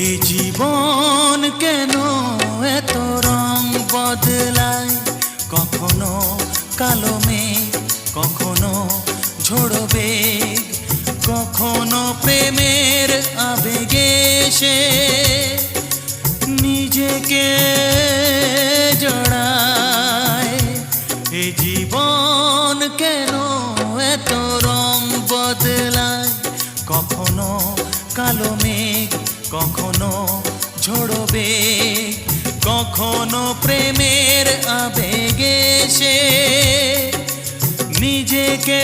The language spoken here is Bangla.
এ জীবন কেন এত রং বদলায়, কখনো কালো মেঘ, কখনো ঝোড়ো বেগ, কখনো প্রেমের আবেগে সে নিজেকে জড়ায়। এ জীবন কেন এত রং বদলায়, কখনো কালো মেঘ, কখনো ঝোড়ো বেগ, কখনো প্রেমের আবেগে সে নিজেকে